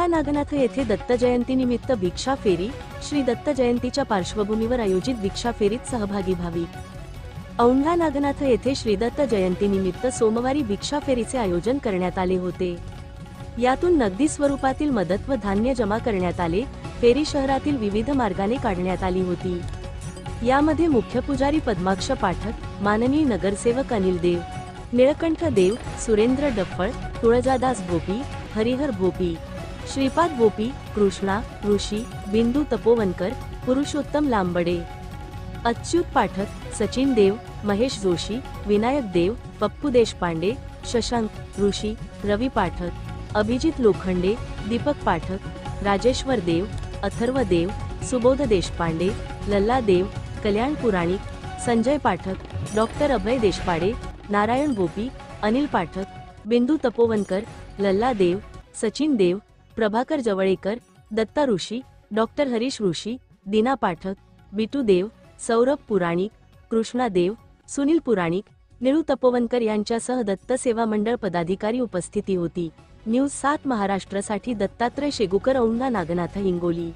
नागनाथ येथे दत्त जयंतीनिमित्त भिक्षा फेरी, श्री दत्त जयंतीच्या पार्श्वभूमीवर आयोजित भिक्षा फेरीत सहभागी भाविक। औंढा नागनाथ येथे श्री दत्त जयंतीनिमित्त सोमवारी भिक्षा फेरीचे आयोजन करण्यात आले होते। यातून नगदी स्वरूपातील मदत व धान्य जमा करण्यात आले। फेरी शहरातील विविध मार्गाने काढण्यात आली होती। यामध्ये मुख्य पुजारी पद्माक्ष पाठक, माननीय नगरसेवक अनिल देव, निळकंठ देव, सुरेंद्र डफळ, तुळजादास भोपी, हरिहर भोपी, श्रीपाद भोपी, कृष्णा ऋषी, बिंदू तपोवनकर, पुरुषोत्तम लांबडे, अच्युत पाठक, सचिन देव, महेश जोशी, विनायक देव, पप्पू देशपांडे, शशांक ऋषी, रवी पाठक, अभिजित लोखंडे, दीपक पाठक, राजेश्वर देव, अथर्व देव, सुबोध देशपांडे, लल्ला देव, कल्याण पुराणिक, संजय पाठक, डॉक्टर अभय देशपांडे, नारायण भोपी, अनिल पाठक, बिंदू तपोवनकर, लल्ला देव, सचिन देव, प्रभाकर जवळेकर, दत्ता ऋषी, डॉक्टर हरीश ऋषी, दीना पाठक, बिटू देव, सौरभ पुराणिक, कृष्णा देव, सुनील पुराणिक, निळू तपोवनकर यांच्यासह दत्त सेवा मंडळ पदाधिकारी उपस्थिती होती। न्यूज 7 महाराष्ट्रासाठी दत्तात्रय शेगुकर, औंढा नागनाथ, हिंगोली।